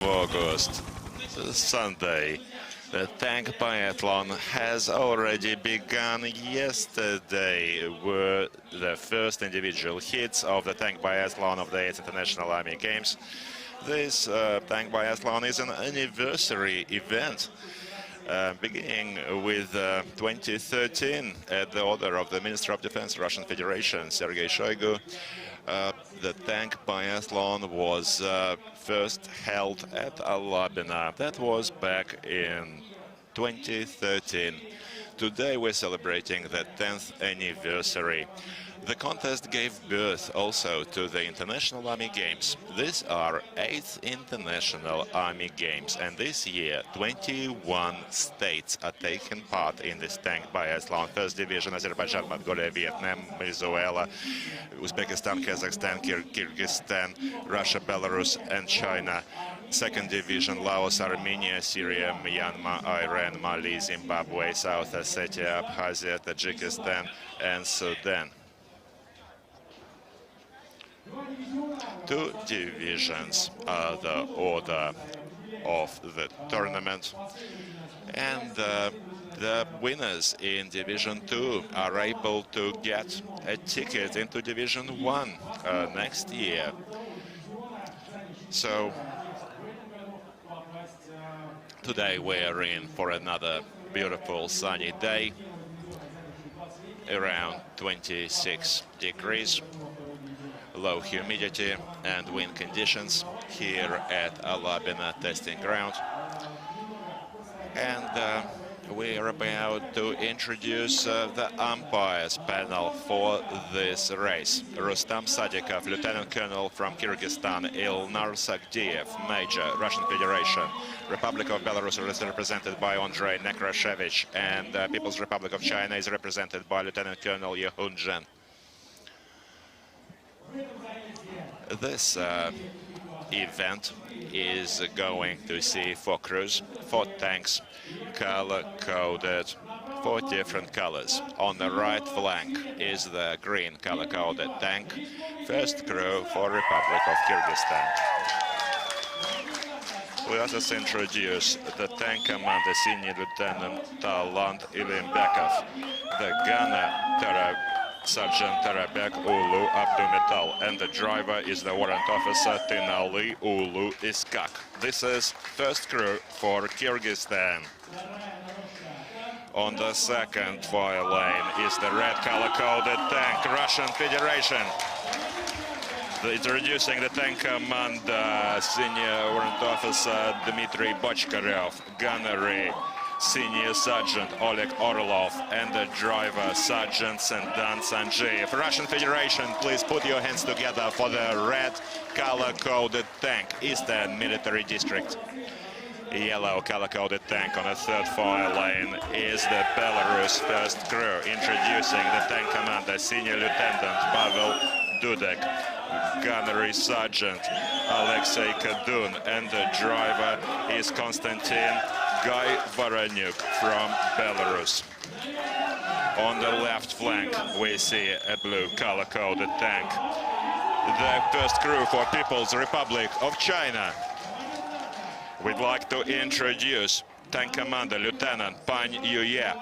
August, Sunday. The tank biathlon has already begun. Yesterday were the first individual hits of the tank biathlon of the 8th International Army Games. This tank biathlon is an anniversary event. Beginning with 2013, at the order of the Minister of Defense, Russian Federation, Sergei Shoigu, the tank biathlon was first held at Alabina. That was back in 2013. Today we're celebrating the 10th anniversary. The contest gave birth also to the International Army Games. These are 8th International Army Games, and this year 21 states are taking part in this tank biathlon. First division: Azerbaijan, Mongolia, Vietnam, Venezuela, Uzbekistan, Kazakhstan, Kyrgyzstan, Russia, Belarus, and China. Second division: Laos, Armenia, Syria, Myanmar, Iran, Mali, Zimbabwe, South Ossetia, Abkhazia, Tajikistan, and Sudan. Two divisions are the order of the tournament, and the winners in Division 2 are able to get a ticket into Division 1 next year. So today we're in for another beautiful sunny day, around 26 degrees. Low humidity and wind conditions here at Alabina testing ground. And we are about to introduce the umpires panel for this race. Rustam Sadikov, Lieutenant Colonel from Kyrgyzstan; Ilnar Sagdiev, Major, Russian Federation; Republic of Belarus is represented by Andrei Nekrashevich, and People's Republic of China is represented by Lieutenant Colonel Yehun Zhen. This event is going to see 4 crews, 4 tanks, color-coded, 4 different colors. On the right flank is the green color-coded tank, first crew for Republic of Kyrgyzstan. Let us introduce the tank commander, Senior Lieutenant Talant Ilimbekov, the gunner, Sergeant Tarabek Ulu Abdumetal, and the driver is the warrant officer Tinali Ulu Iskak. This is first crew for Kyrgyzstan. On the second fire lane is the red color-coded tank, Russian Federation. Introducing the tank commander, Senior Warrant Officer Dmitry Bochkarev, gunnery Senior Sergeant Oleg Orlov, and the driver Sergeant Sendan Sanjeev. Russian Federation, please put your hands together for the red color-coded tank, Eastern Military District. Yellow color-coded tank on the third fire lane is the Belarus first crew. Introducing the tank commander, Senior Lieutenant Pavel Dudek, gunnery Sergeant Alexei Kadun, and the driver is Konstantin Guy Varanyuk from Belarus. On the left flank, we see a blue color-coded tank, the first crew for People's Republic of China. We'd like to introduce tank commander Lieutenant Pan Yuye,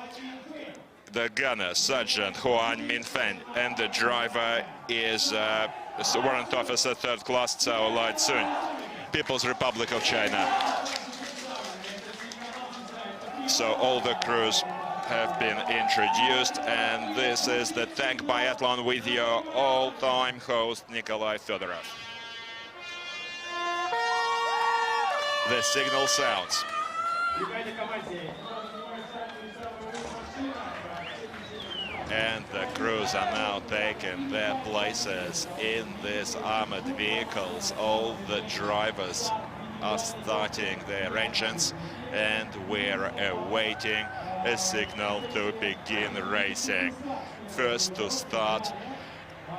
the gunner Sergeant Huan Minfeng, and the driver is Warrant Officer 3rd Class Cao Lai Tsun, People's Republic of China. So all the crews have been introduced, and this is the tank biathlon with your all-time host Nikolai Fedorov. The signal sounds. And the crews are now taking their places in these armored vehicles. All the drivers are starting their engines, and we're awaiting a signal to begin racing. First to start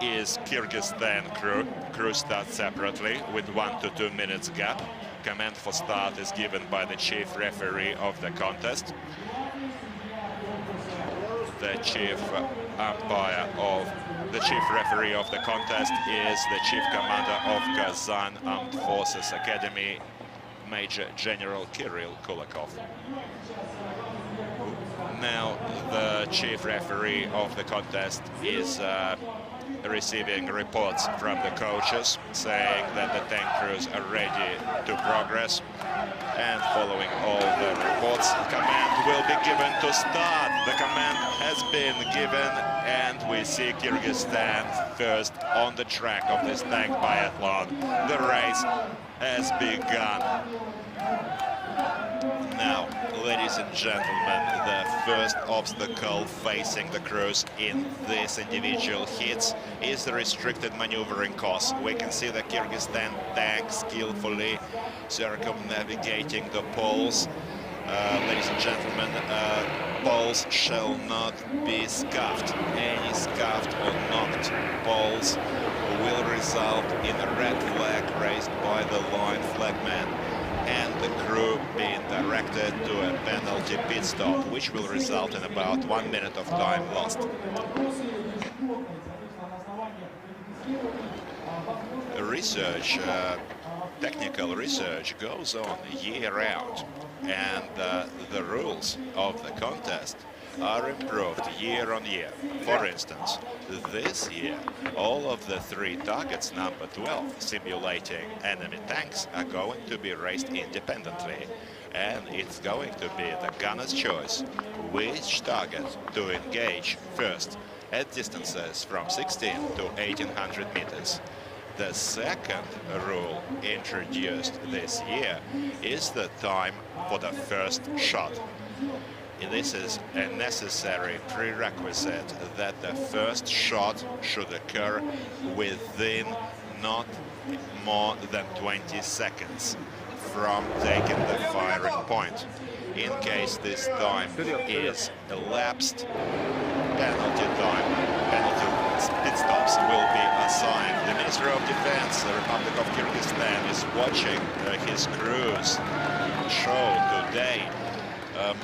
is Kyrgyzstan crew. Crew starts separately with 1 to 2 minutes gap. Command for start is given by the chief referee of the contest. The chief referee of the contest is the chief commander of Kazan Armed Forces Academy, Major General Kirill Kulakov. Now the chief referee of the contest is receiving reports from the coaches saying that the tank crews are ready to progress, and following all the reports, command will be given to start. The command has been given, and we see Kyrgyzstan first on the track of this tank biathlon. The race has begun. Now, ladies and gentlemen, the first obstacle facing the crews in this individual heats is the restricted maneuvering course. We can see the Kyrgyzstan tank skillfully circumnavigating the poles. Ladies and gentlemen, poles shall not be scuffed. Any scuffed or knocked poles will result in a red flag raised by the line flagman, and the crew being directed to a penalty pit stop, which will result in about 1 minute of time lost. Research, technical research goes on year round, and the rules of the contest are improved year on year. For instance, this year, all of the 3 targets number 12 simulating enemy tanks are going to be raced independently, and it's going to be the gunner's choice which target to engage first at distances from 16 to 1800 meters. The second rule introduced this year is the time for the first shot. This is a necessary prerequisite that the first shot should occur within not more than 20 seconds from taking the firing point. In case this time is elapsed, penalty pit stops will be assigned. The Ministry of Defense, the Republic of Kyrgyzstan, is watching his crews show today.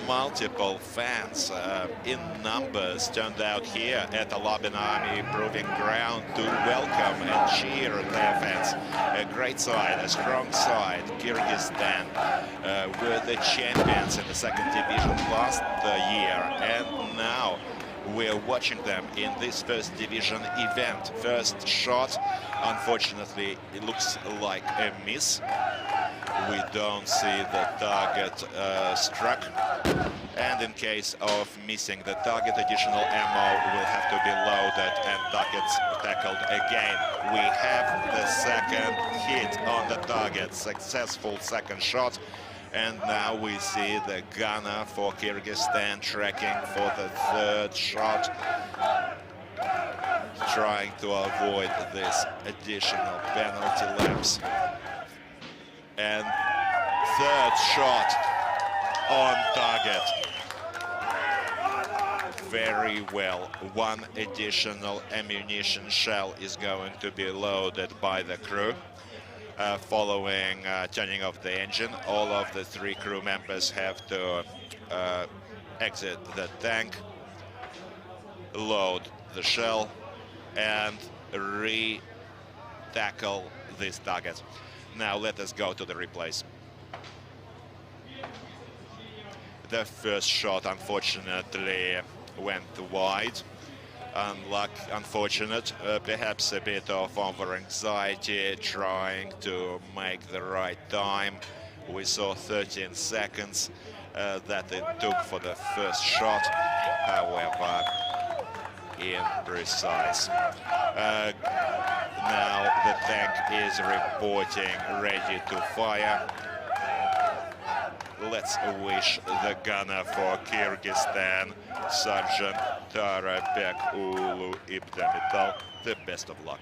Multiple fans in numbers turned out here at the Labin Army Proving Ground to welcome and cheer their fans. A great side, a strong side. Kyrgyzstan were the champions in the second division last year, and now we're watching them in this first division event. First shot, unfortunately, it looks like a miss. We don't see the target struck, and in case of missing the target, additional ammo will have to be loaded and targets tackled again. We have the second hit on the target, successful second shot, and now we see the gunner for Kyrgyzstan tracking for the third shot, trying to avoid this additional penalty laps. And third shot on target. Very well. 1 additional ammunition shell is going to be loaded by the crew. Following turning off the engine, all of the 3 crew members have to exit the tank, load the shell, and re-tackle this target. Now let us go to the replays. The first shot, unfortunately, went wide. Unfortunate, perhaps a bit of over-anxiety, trying to make the right time. We saw 13 seconds that it took for the first shot, however, imprecise. Now the tank is reporting ready to fire. Let's wish the gunner for Kyrgyzstan, Sergeant Tarabek Ulu Ibdamital, the best of luck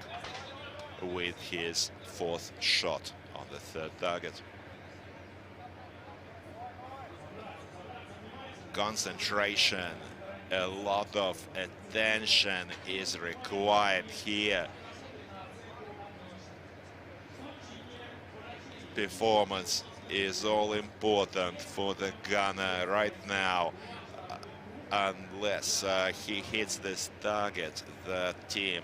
with his 4th shot on the 3rd target. Concentration, a lot of attention is required here. Performance is all important for the gunner right now. Unless he hits this target, the team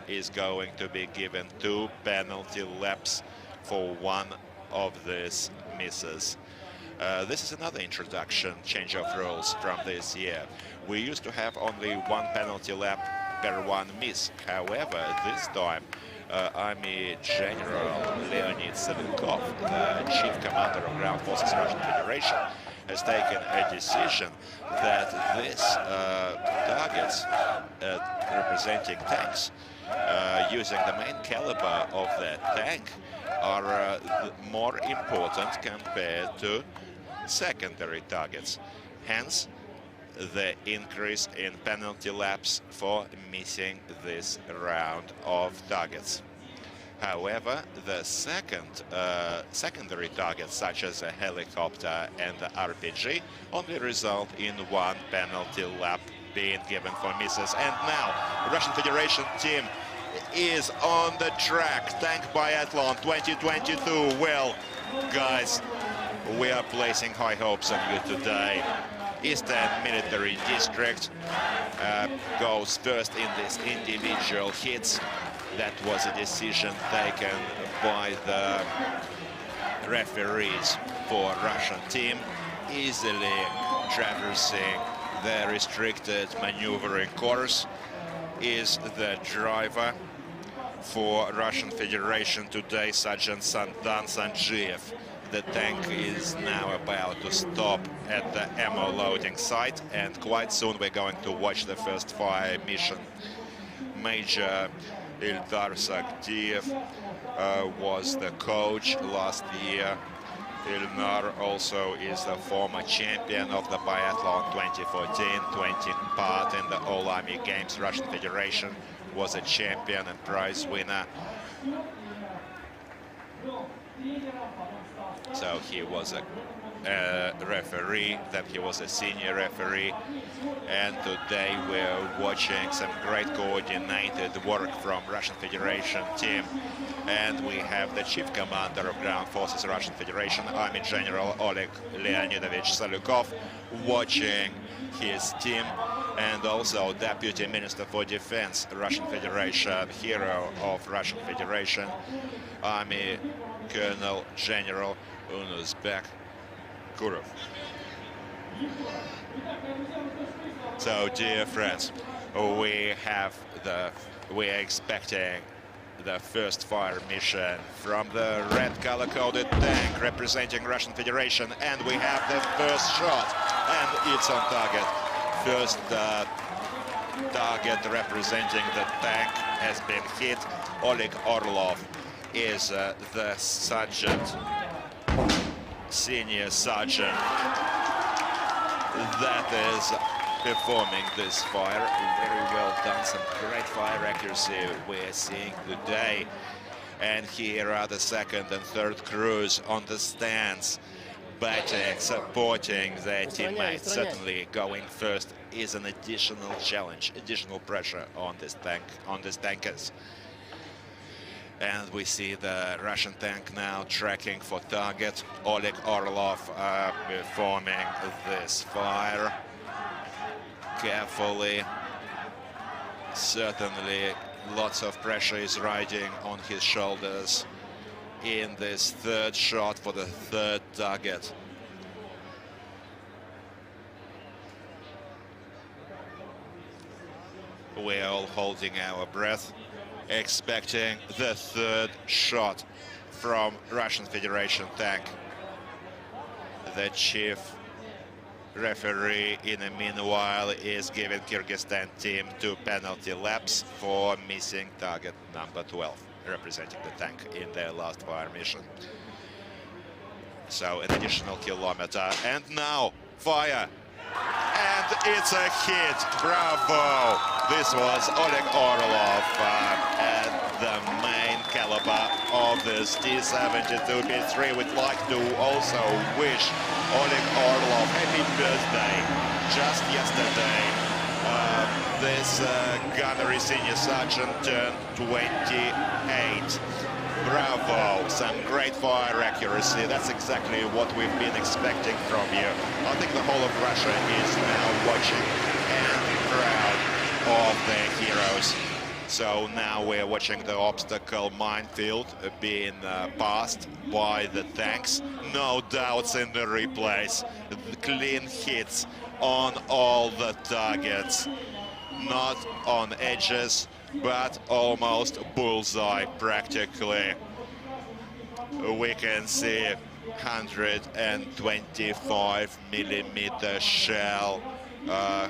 is going to be given 2 penalty laps for one of these misses. This is another introduction, change of rules from this year. We used to have only one penalty lap per one miss. However, this time, Army General Leonid Savinkov, the Chief Commander of Ground Forces Russian Federation, has taken a decision that these targets representing tanks using the main caliber of the tank are more important compared to secondary targets. Hence, the increase in penalty laps for missing this round of targets. However, the secondary targets, such as a helicopter and the RPG, only result in one penalty lap being given for misses. And now, Russian Federation team is on the track. Tank Biathlon 2022. Well, guys, we are placing high hopes on you today. Eastern Military District goes first in this individual hits. That was a decision taken by the referees for Russian team, easily traversing the restricted maneuvering course. Is the driver for Russian Federation today, Sergeant Santan Sanjiev. The tank is now about to stop at the ammo loading site, and quite soon we're going to watch the first fire mission. Major Ildar Sagdiev was the coach last year. Ilnar also is the former champion of the biathlon 2014, 20 part in the All Army Games. Russian Federation was a champion and prize winner. So he was a referee, then he was a senior referee, and today we're watching some great coordinated work from Russian Federation team. And we have the Chief Commander of Ground Forces Russian Federation, Army General Oleg Leonidovich Salukov, watching his team, and also Deputy Minister for Defense, Russian Federation, hero of Russian Federation, Army Colonel General Unuzbek Kurov. So, dear friends, we are expecting the first fire mission from the red color-coded tank representing Russian Federation, and we have the first shot, and it's on target. First target representing the tank has been hit. Oleg Orlov is the sergeant, senior sergeant, that is performing this fire. Very well done, some great fire accuracy we're seeing today. And here are the second and third crews on the stands, batting, supporting their teammates. Certainly going first is an additional challenge, additional pressure on this tank, on these tankers. And we see the Russian tank now tracking for target. Oleg Orlov performing this fire carefully. Certainly lots of pressure is riding on his shoulders in this third shot for the third target. We're all holding our breath, expecting the third shot from Russian Federation tank. The chief referee in the meanwhile is giving Kyrgyzstan team 2 penalty laps for missing target number 12, representing the tank in their last fire mission. So an additional kilometer, and now fire, and it's a hit. Bravo! This was Oleg Orlov at the main caliber of this T-72 P3. We'd like to also wish Oleg Orlov happy birthday. Just yesterday, this gunnery senior sergeant turned 28. Bravo, some great fire accuracy. That's exactly what we've been expecting from you. I think the whole of Russia is now watching and proud of their heroes. So now we're watching the obstacle minefield being passed by the tanks. No doubts in the replays. Clean hits on all the targets. Not on edges, but almost bullseye practically. We can see 125mm shell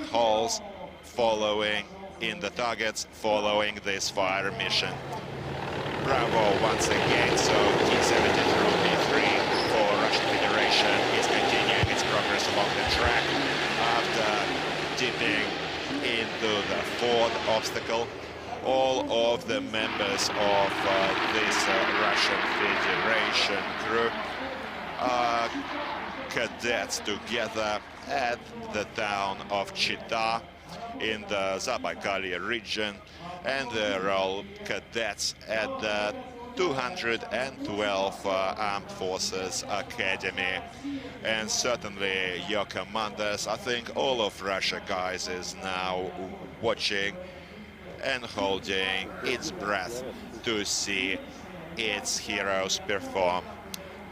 holes following in the targets following this fire mission. Bravo once again. So T-73B3 for Russian Federation is continuing its progress along the track after dipping into the fourth obstacle. All of the members of this Russian Federation crew are cadets together at the town of Chita in the Zabaikalia region, and they're all cadets at the 212 Armed Forces Academy. And certainly your commanders, I think all of Russia guys is now watching and holding its breath to see its heroes perform.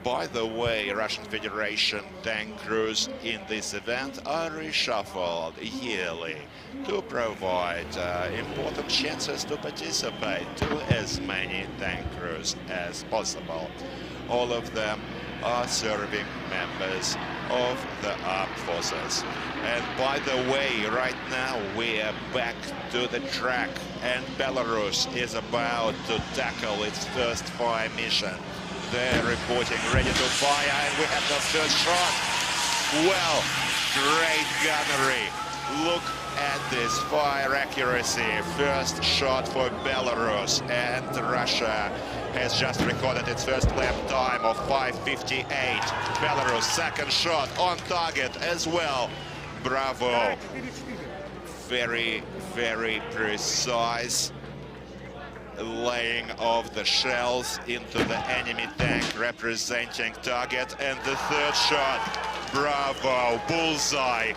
By the way, Russian Federation tank crews in this event are reshuffled yearly to provide important chances to participate to as many tank crews as possible. All of them are serving members of the armed forces. And by the way, right now we are back to the track, and Belarus is about to tackle its first fire mission. They're reporting ready to fire, and we have the first shot. Well, great gunnery. Look at this fire accuracy. First shot for Belarus, and Russia has just recorded its first lap time of 5:58. Belarus second shot on target as well. Bravo. Very, very precise laying of the shells into the enemy tank representing target, and the third shot, bravo, bullseye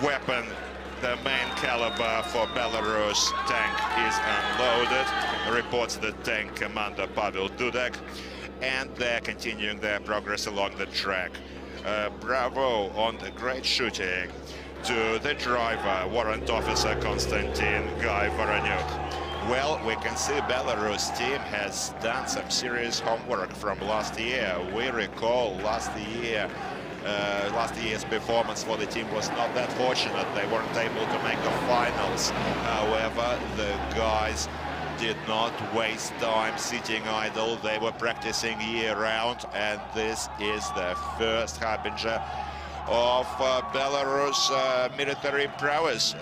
weapon. The main caliber for Belarus tank is unloaded, reports the tank commander Pavel Dudek, and they're continuing their progress along the track. Bravo on the great shooting to the driver, warrant officer Konstantin Guy Voronyuk. Well, we can see Belarus team has done some serious homework from last year. We recall last year's performance for the team was not that fortunate. They weren't able to make the finals. However, the guys did not waste time sitting idle. They were practicing year-round, and this is the first harbinger of Belarus military prowess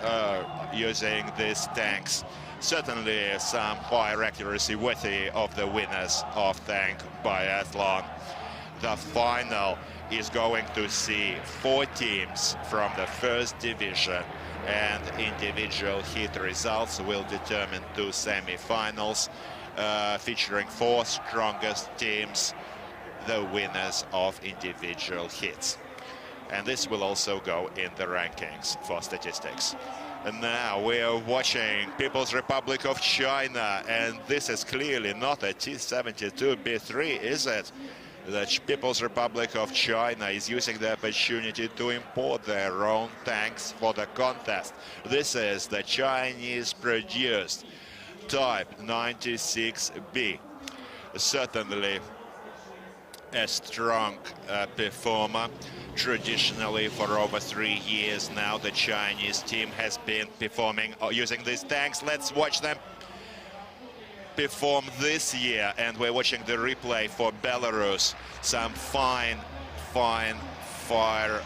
using these tanks. Certainly some fire accuracy worthy of the winners of tank biathlon. The final is going to see 4 teams from the first division, and individual heat results will determine 2 semi-finals featuring 4 strongest teams, the winners of individual heats. And this will also go in the rankings for statistics. And now we are watching People's Republic of China, and this is clearly not a T-72B3, is it? The People's Republic of China is using the opportunity to import their own tanks for the contest. This is the Chinese-produced Type 96B. Certainly a strong performer. Traditionally, for over 3 years now, the Chinese team has been performing using these tanks. Let's watch them perform this year, and we're watching the replay for Belarus. Some fine fire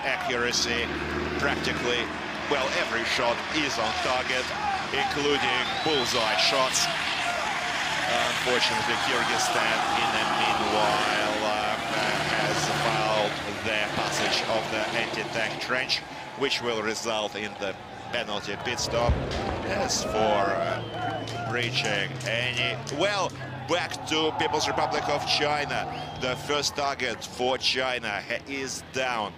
accuracy. Practically, well, every shot is on target, including bullseye shots. Unfortunately, Kyrgyzstan, in the meanwhile, has fouled their passage of the anti-tank trench, which will result in the penalty pit stop. As for reaching any... Well, back to People's Republic of China. The first target for China is down.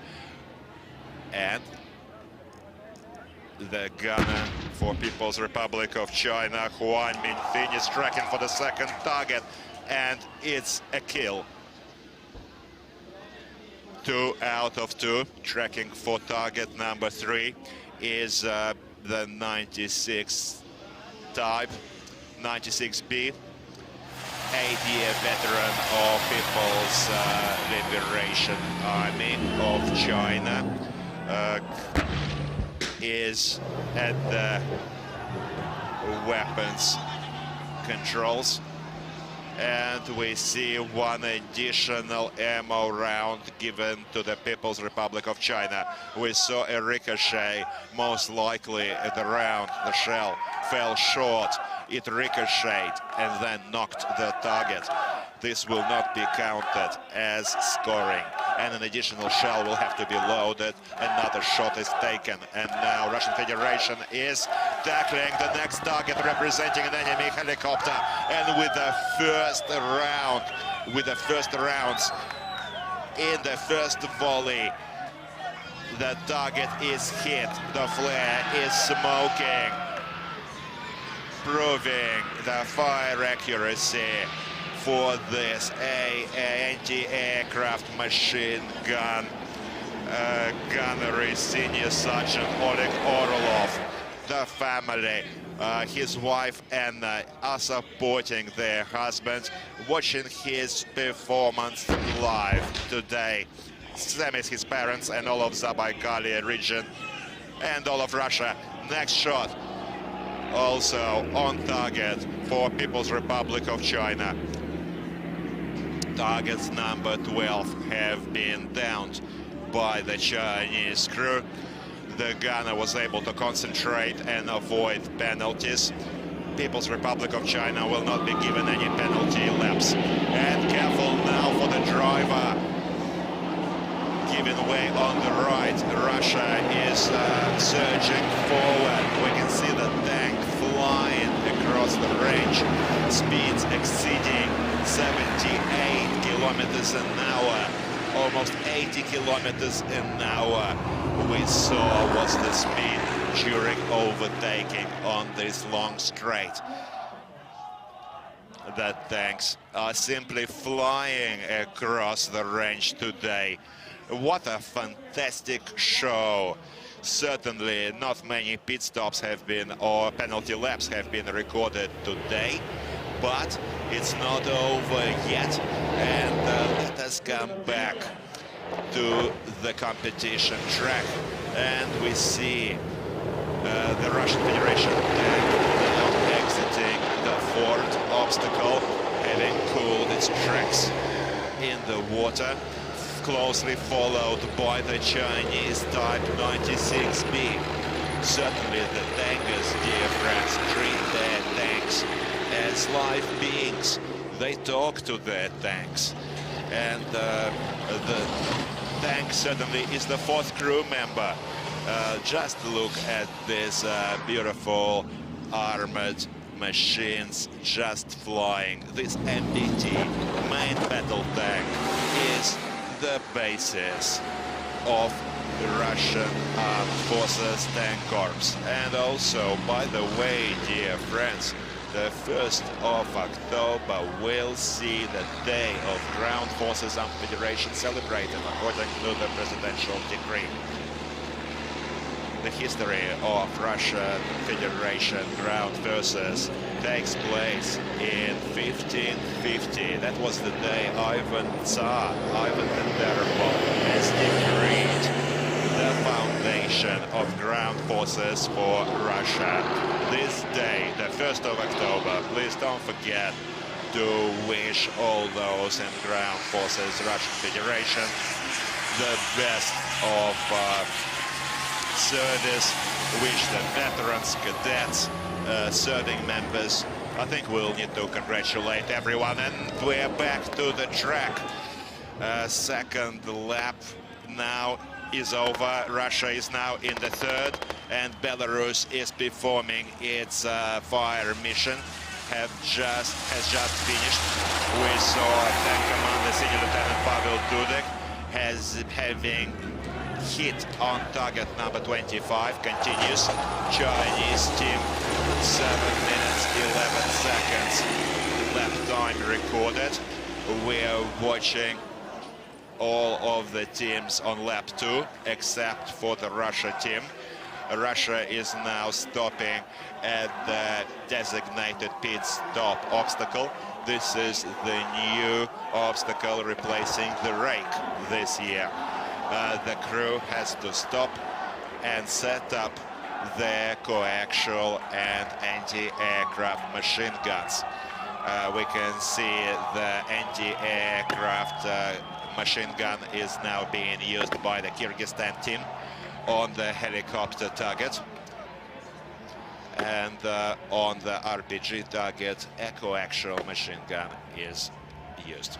And the gunner for People's Republic of China. Huan Minfin is tracking for the second target, and it's a kill. 2 out of 2, tracking for target number 3 is the 96 type, 96B, 8-year veteran of People's Liberation Army of China, is at the weapons controls. And we see one additional ammo round given to the People's Republic of China. We saw a ricochet, most likely the round, the shell, fell short. It ricocheted and then knocked the target. This will not be counted as scoring, and an additional shell will have to be loaded. Another shot is taken, and now Russian Federation is tackling the next target representing an enemy helicopter. And with the first rounds in the first volley, the target is hit, the flare is smoking, proving the fire accuracy for this anti-aircraft machine gun gunnery Senior Sergeant Oleg Orlov. The family, his wife Anna, are supporting their husband, watching his performance live today. Same as his parents and all of Zabaikalia region and all of Russia. Next shot also on target for People's Republic of China. Targets number 12 have been downed by the Chinese crew. The gunner was able to concentrate and avoid penalties. People's Republic of China will not be given any penalty laps. And careful now for the driver. Giving way on the right. Russia is surging forward. We can see the tank flying across the range. Speeds exceeding 78 kilometers an hour. Almost 80 kilometers an hour we saw was the speed during overtaking on this long straight. The tanks are simply flying across the range today. What a fantastic show. Certainly not many pit stops have been, or penalty laps have been recorded today, but it's not over yet. And let us come back to the competition track, and we see the Russian Federation tank now exiting the fourth obstacle, having cooled its tracks in the water, closely followed by the Chinese Type 96B. Certainly the tankers, dear friends, treat their tanks as live beings. They talk to their tanks. And the tank certainly is the fourth crew member. Just look at these beautiful armored machines just flying. This MBT main battle tank is the basis of the Russian Armed Forces Tank Corps. And also, by the way, dear friends, the 1st of October will see the Day of Ground Forces Armed Federation celebrated according to the presidential decree. The history of Russian Federation Ground Forces takes place in 1550. That was the day Ivan the Terrible, has decreed the foundation of ground forces for Russia. This day, the 1st of October, please don't forget to wish all those in ground forces, Russian Federation, the best of service. Wish the veterans, cadets, serving members. I think we'll need to congratulate everyone, and we're back to the track. Second lap now is over. Russia is now in the third, and Belarus is performing its fire mission. Has just finished. We saw Tank Commander Senior Lieutenant Pavel Dudek having hit on target number 25 continues. Chinese team, 7 minutes, 11 seconds lap time recorded. We are watching all of the teams on lap 2, except for the Russia team. Russia is now stopping at the designated pit stop obstacle. This is the new obstacle replacing the rake this year. The crew has to stop and set up their coaxial and anti-aircraft machine guns. We can see the anti-aircraft machine gun is now being used by the Kyrgyzstan team on the helicopter target, and on the RPG target a coaxial machine gun is used.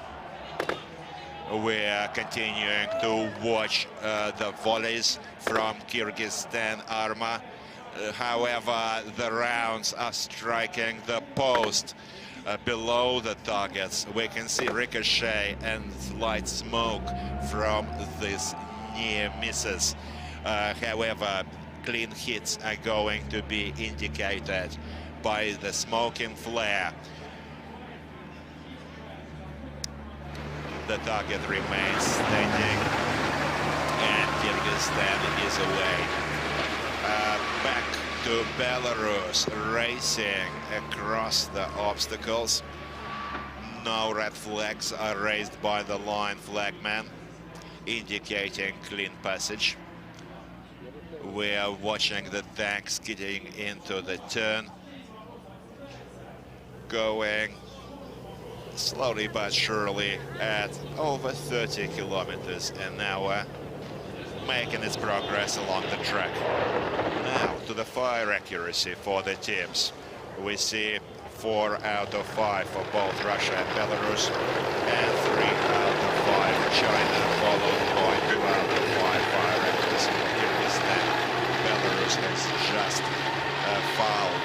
We are continuing to watch the volleys from Kyrgyzstan Arma. However, the rounds are striking the post below the targets. We can see ricochet and light smoke from these near misses. However, clean hits are going to be indicated by the smoking flare. The target remains standing, and Kyrgyzstan is away. Back to Belarus, racing across the obstacles. No red flags are raised by the line flagman, indicating clean passage. We are watching the tanks getting into the turn, going slowly but surely at over 30 kilometers an hour, making its progress along the track. Now to the fire accuracy for the teams. We see 4 out of 5 for both Russia and Belarus, and 3 out of 5 China, followed by 2 out of 5 fire accuracy for Kyrgyzstan. Belarus has just fouled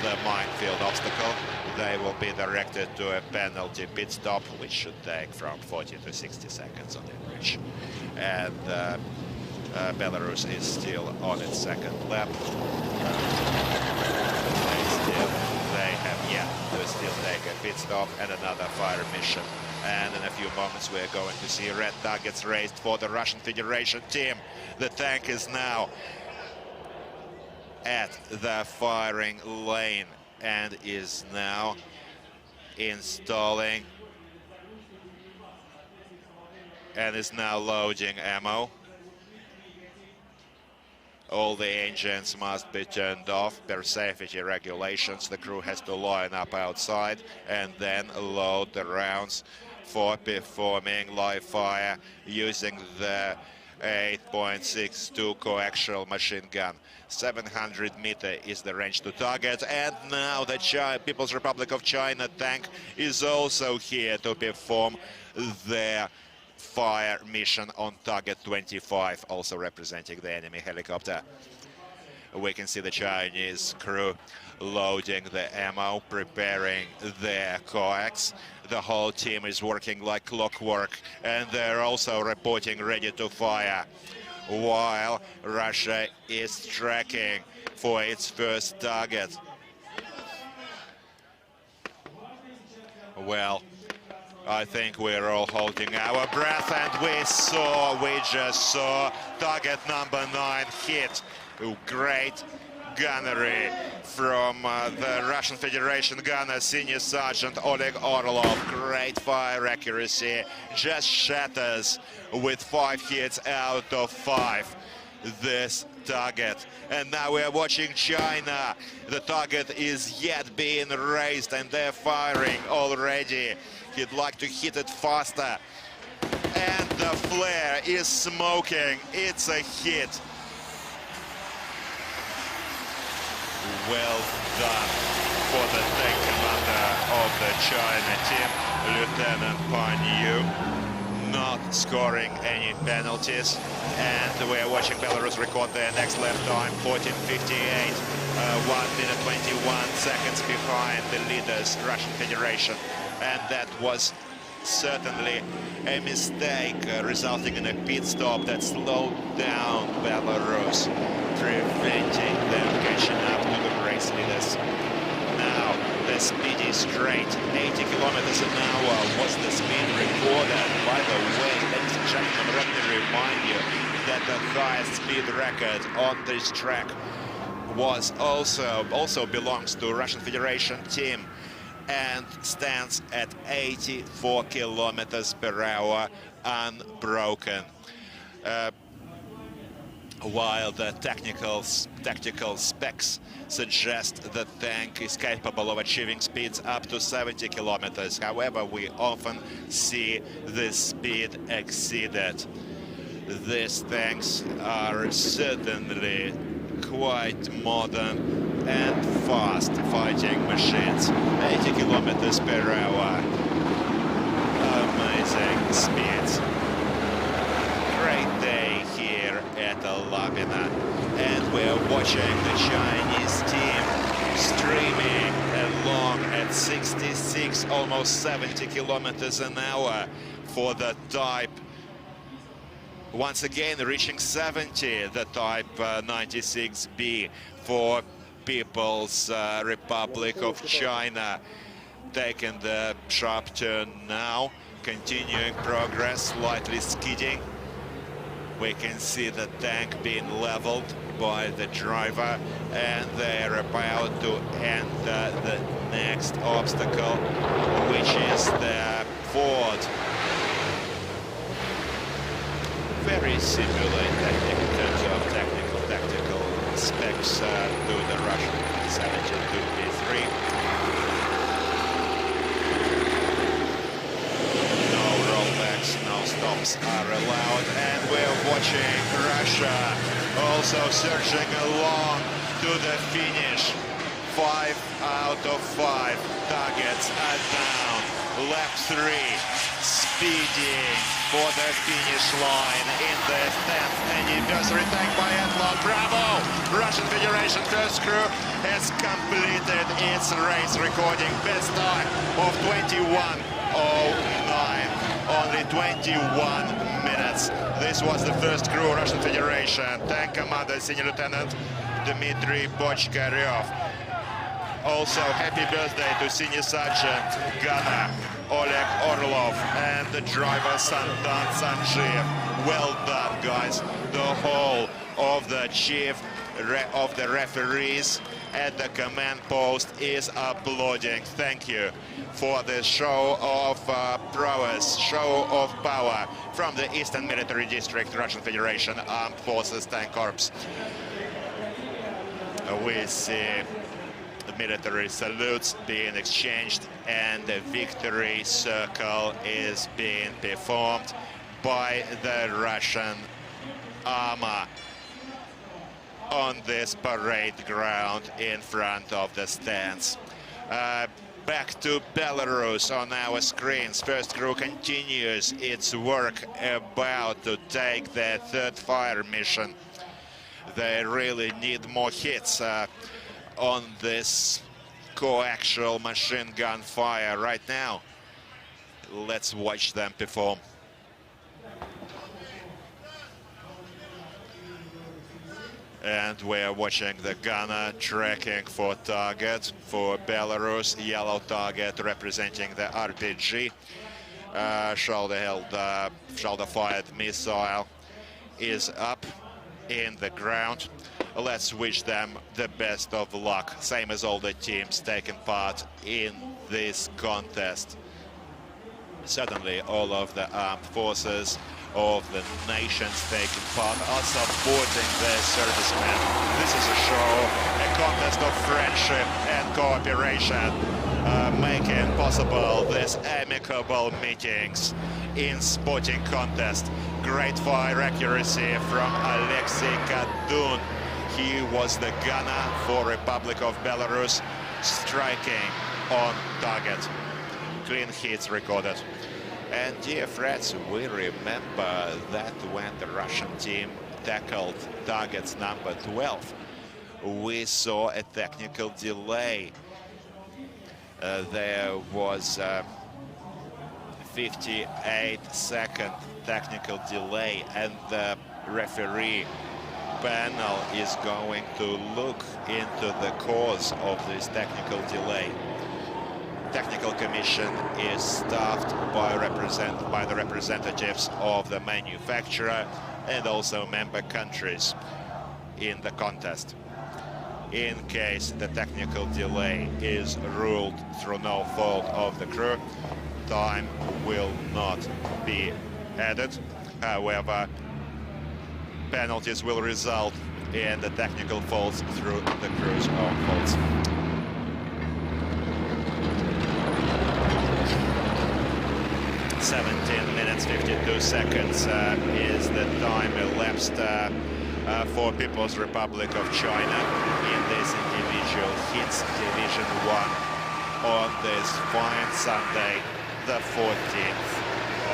the minefield obstacle. They will be directed to a penalty pit stop, which should take from 40 to 60 seconds on average. And Belarus is still on its second lap. They have yet to still take a pit stop and another fire mission. And in a few moments we're going to see red targets raised for the Russian Federation team. The tank is now at the firing lane and is now installing and is now loading ammo. All the engines must be turned off per safety regulations. The crew has to line up outside and then load the rounds for performing live fire using the 8.62 coaxial machine gun. 700 meter is the range to target, and now the People's Republic of China tank is also here to perform their fire mission on target 25, also representing the enemy helicopter. We can see the Chinese crew loading the ammo, preparing their coax. The whole team is working like clockwork, and they're also reporting ready to fire, while Russia is tracking for its first target. Well, I think we're all holding our breath, and we just saw target number 9 hit. Great gunnery from the Russian Federation gunner, Senior Sergeant Oleg Orlov. Great fire accuracy, just shatters with 5 hits out of 5 this target. And now we are watching China. The target is yet being raised and they're firing already. He'd like to hit it faster. And the flare is smoking. It's a hit. Well done for the tank commander of the China team, Lieutenant Pan Yu, not scoring any penalties. And we are watching Belarus record their next lap time, 14:58, 1 minute 21 seconds behind the leaders, Russian Federation. And that was certainly a mistake, resulting in a pit stop that slowed down Belarus, preventing them catching up to the race leaders. Now, the speed is straight, 80 kilometers an hour was the speed recorded. By the way, ladies and gentlemen, let me remind you that the highest speed record on this track was also belongs to Russian Federation team and stands at 84 kilometers per hour unbroken. While the tactical specs suggest the tank is capable of achieving speeds up to 70 kilometers. However, we often see this speed exceeded. These tanks are certainly quite modern and fast fighting machines. 80 kilometers per hour. Amazing speeds. Great day here at Labina, and we're watching the Chinese team streaming along at 66, almost 70 kilometers an hour for the type. Once again, reaching 70, the type 96B for People's Republic of China. Taking the sharp turn now, continuing progress, slightly skidding. We can see the tank being leveled by the driver, and they're about to enter the next obstacle, which is the ford. Very similar in terms of tactical specs to the Russian 72B3. No rollbacks, no stops are allowed, and we're watching Russia also surging along to the finish. 5 out of 5 targets are down. Lap 3, speeding for the finish line in the 10th anniversary tank biathlon. Bravo! Russian Federation first crew has completed its race, recording best time of 21:09. Only 21 minutes. This was the first crew, Russian Federation. Tank commander, Senior Lieutenant Dmitry Bochkaryov. Also, happy birthday to Senior Sergeant Gunner Oleg Orlov and the driver Santan Sanjeev. Well done, guys. The whole of the chief of the referees at the command post is applauding. Thank you for this show of prowess, show of power from the Eastern Military District, Russian Federation Armed Forces Tank Corps. We see the military salutes being exchanged, and the victory circle is being performed by the Russian armor on this parade ground in front of the stands. Back to Belarus on our screens. First crew continues its work about to take their third fire mission. They really need more hits on this coaxial machine gun fire right now. Let's watch them perform. And we're watching the gunner tracking for target for Belarus. Yellow target representing the RPG. Shoulder-fired missile is up in the ground. Let's wish them the best of luck, same as all the teams taking part in this contest. Certainly all of the armed forces of the nations taking part are supporting their servicemen. This is a show, a contest of friendship and cooperation, making possible these amicable meetings in sporting contest. Great fire accuracy from Alexei Kadun. He was the gunner for Republic of Belarus, striking on target. Clean hits recorded. And dear friends, we remember that when the Russian team tackled targets number 12, we saw a technical delay. There was 58-second technical delay, and the referee panel is going to look into the cause of this technical delay. Technical commission is staffed by the representatives of the manufacturer and also member countries in the contest. In case the technical delay is ruled through no fault of the crew, time will not be added. However, penalties will result in the technical faults through the crew's own faults. (17 minutes 52 seconds) is the time elapsed for People's Republic of China in this individual hits Division 1 on this fine Sunday, the 14th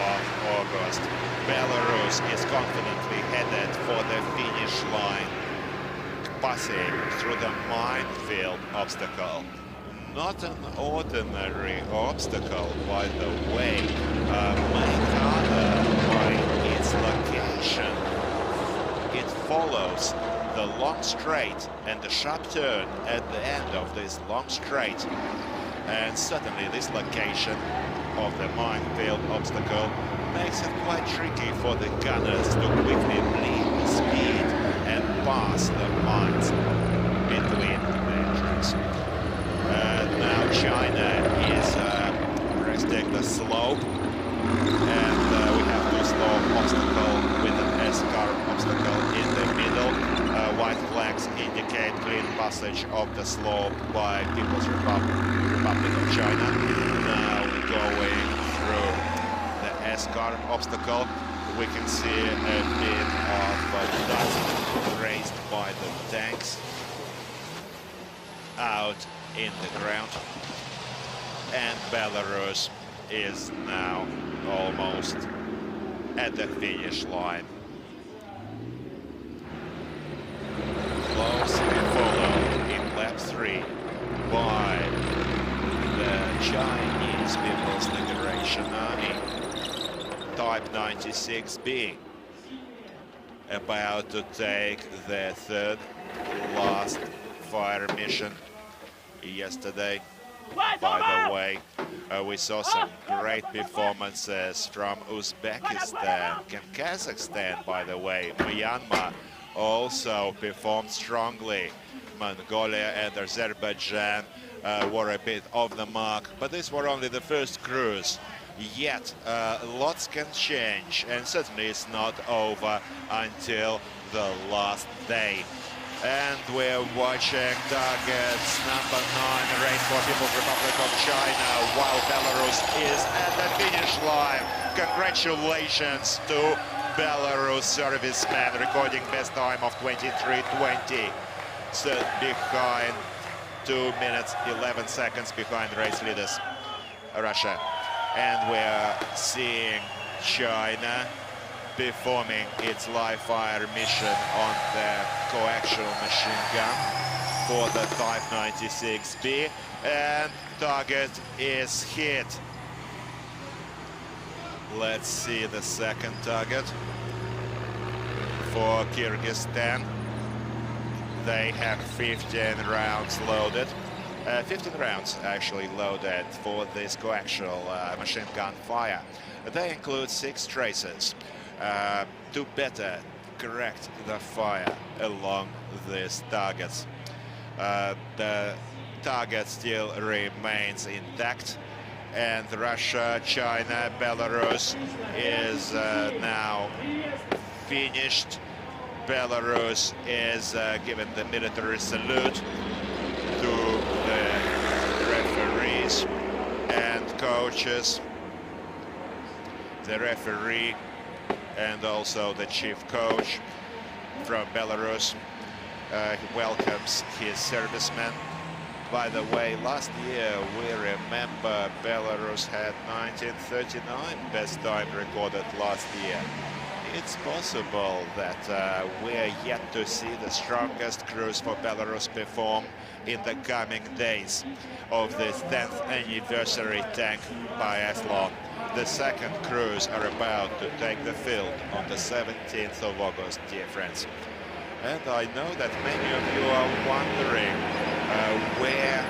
of August. Belarus is confidently headed for the finish line, passing through the minefield obstacle. Not an ordinary obstacle, by the way, made harder by its location. It follows the long straight and the sharp turn at the end of this long straight. And certainly this location of the minefield obstacle makes it quite tricky for the gunners to quickly bleed the speed and pass the mines between the entries. Now China is resting the slope, and we have two slope obstacle with an S-curve obstacle in the middle. White flags indicate clean passage of the slope by People's Republic of China. Now going through the S-curve obstacle, we can see a bit of dust raised by the tanks out in the ground, and Belarus is now almost at the finish line. Closely followed in lap 3 by the Chinese People's Liberation Army, Type 96B, about to take their third last fire mission. Yesterday, by the way, we saw some great performances from Uzbekistan and Kazakhstan, by the way. Myanmar also performed strongly. Mongolia and Azerbaijan were a bit off the mark, but these were only the first crews. Yet, lots can change, and certainly it's not over until the last day. And we're watching targets number 9, race for People's Republic of China, while Belarus is at the finish line. Congratulations to Belarus servicemen, recording best time of 23:20. So behind 2 minutes 11 seconds behind race leaders Russia. And we're seeing China performing its live fire mission on the coaxial machine gun for the Type 96B, and target is hit. Let's see the second target for Kyrgyzstan. They have 15 rounds loaded. 15 rounds actually loaded for this coaxial machine gun fire. They include 6 tracers to better correct the fire along these targets. The target still remains intact, and Russia, China, Belarus is now finished. Belarus is given the military salute to the referees and coaches. The referee and also the chief coach from Belarus welcomes his servicemen. By the way, last year we remember Belarus had 1939 best time recorded last year. It's possible that we're yet to see the strongest crews for Belarus perform in the coming days of this 10th anniversary tank biathlon. the second crews are about to take the field on the 17th of August, dear friends. And I know that many of you are wondering where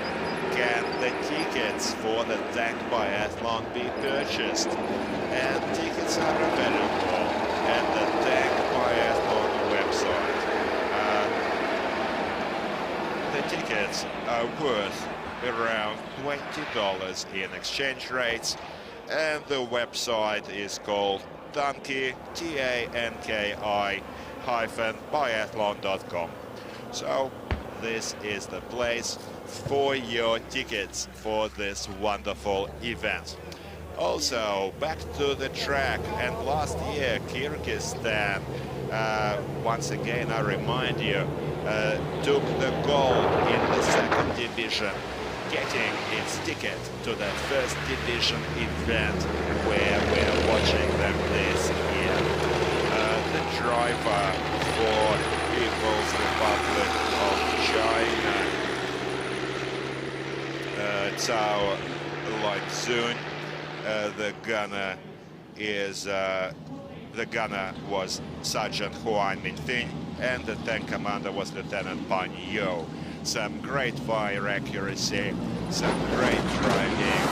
can the tickets for the tank biathlon be purchased. And tickets are available at the tank biathlon website. The tickets are worth around $20 in exchange rates, and the website is called Tanki, TANKI-biathlon.com. So this is the place for your tickets for this wonderful event. Also, back to the track, and last year Kyrgyzstan, once again I remind you, took the gold in the second division, getting its ticket to the first division event where we're watching them this year. The driver for People's Republic of China, Zhao Lanzun, the gunner was Sergeant Huan Minting, and the tank commander was Lieutenant Pan Yo. Some great fire accuracy, some great driving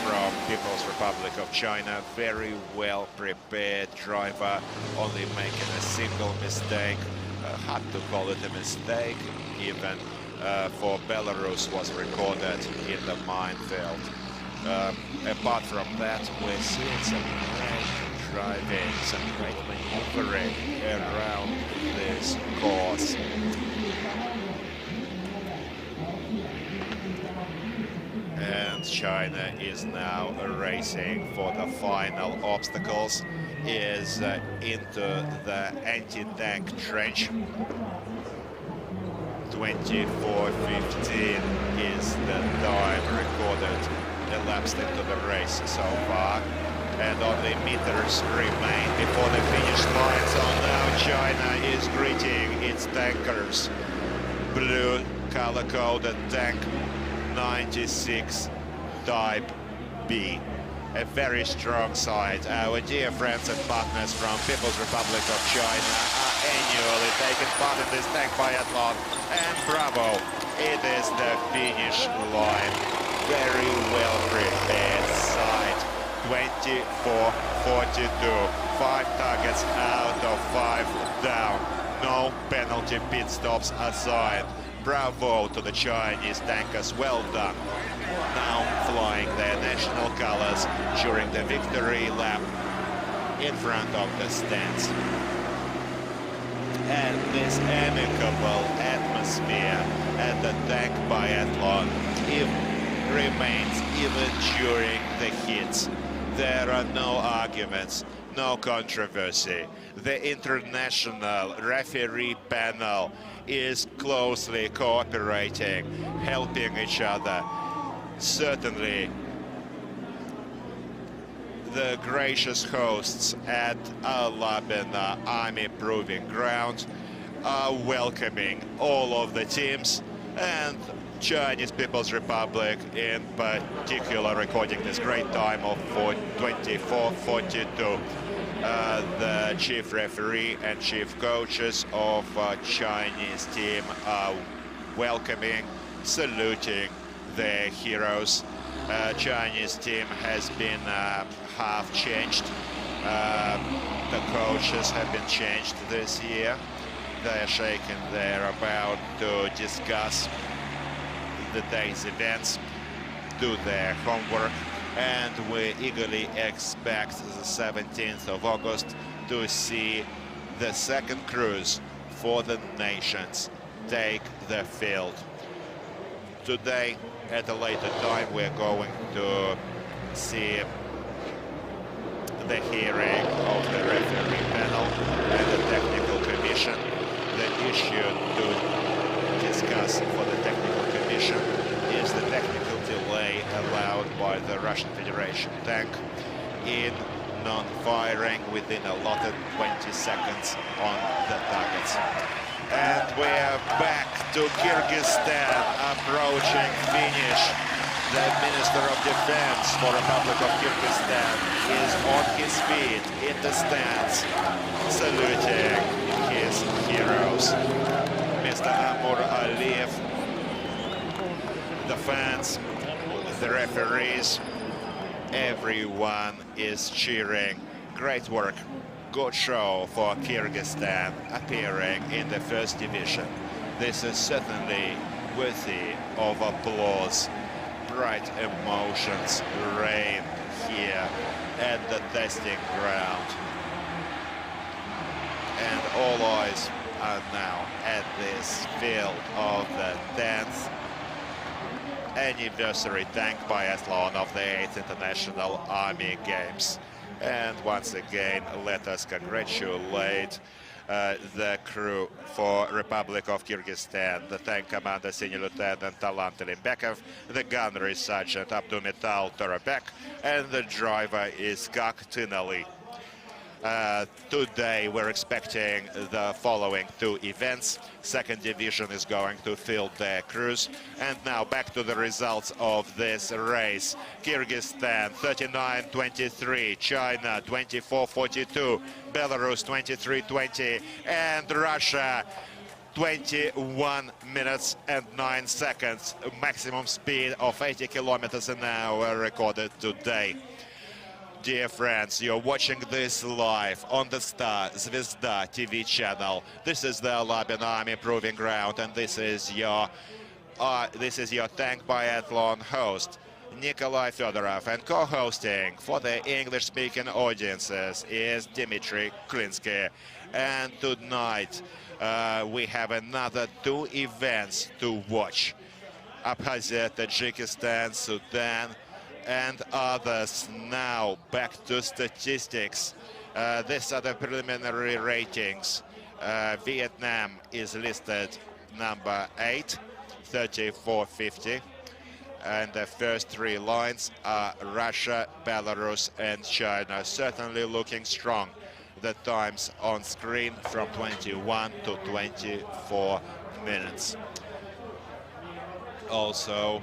from People's Republic of China. Very well prepared driver, only making a single mistake. Hard to call it a mistake, even for Belarus was recorded in the minefield. Apart from that, we're seeing some great driving, some great maneuvering around this course. And China is now racing for the final obstacles, is into the anti-tank trench. 24:15 is the time recorded, elapsed into the race so far, and only meters remain before the finish line. So now China is greeting its tankers. Blue color-coded tank 96 Type B. A very strong side. Our dear friends and partners from People's Republic of China are annually taking part in this tank biathlon, and bravo, it is the finish line. Very well prepared side. 24:42. 5 targets out of 5 down. No penalty pit stops assigned. Bravo to the Chinese tankers, well done. Now flying their national colors during the victory lap in front of the stands. And this amicable atmosphere at the tank biathlon remains even during the hits. There are no arguments, no controversy. The international referee panel is closely cooperating, helping each other. Certainly, the gracious hosts at Labina Army Proving Ground are welcoming all of the teams, and Chinese People's Republic in particular recording this great time of 24:42. The chief referee and chief coaches of Chinese team are welcoming, saluting their heroes. Chinese team has been half changed. The coaches have been changed this year. They're shaking. They're about to discuss the day's events, do their homework, and we eagerly expect the 17th of August to see the second cruise for the nations take the field. Today, at a later time, we're going to see the hearing of the referee panel and the technical commission. The issue to discuss for the technical commission is the technical delay allowed by the Russian Federation tank in non-firing within allotted 20 seconds on the targets. And we're back to Kyrgyzstan, approaching finish. The Minister of Defense for Republic of Kyrgyzstan is on his feet in the stands, saluting his heroes. Mr. Amur Aliyev, the fans, the referees, everyone is cheering. Great work, good show for Kyrgyzstan appearing in the first division. This is certainly worthy of applause. Bright emotions reign here at the testing ground. And all eyes are now at this field of the 10th anniversary tank biathlon of the 8th International Army Games. And once again, let us congratulate the crew for Republic of Kyrgyzstan, the tank commander Senior Lieutenant Talant Limbekov, the gunnery Sergeant Abdumital Torabek, and the driver is Kak Tinali. Today we're expecting the following two events. Second division is going to field their crews. And now back to the results of this race. Kyrgyzstan 39-23, China 24-42, Belarus 23-20, and Russia 21 minutes and 9 seconds. Maximum speed of 80 kilometers an hour recorded today. Dear friends, you're watching this live on the Star Zvezda TV channel. This is the Alabin Army Proving Ground, and this is your tank biathlon host, Nikolai Fedorov, and co-hosting for the English-speaking audiences is Dmitry Klinsky. And tonight we have another two events to watch: Abkhazia, Tajikistan, Sudan, and others. Now back to statistics. These are the preliminary ratings. Vietnam is listed number 8, 34.50. And the first three lines are Russia, Belarus, and China. Certainly looking strong. The times on screen from 21 to 24 minutes. Also,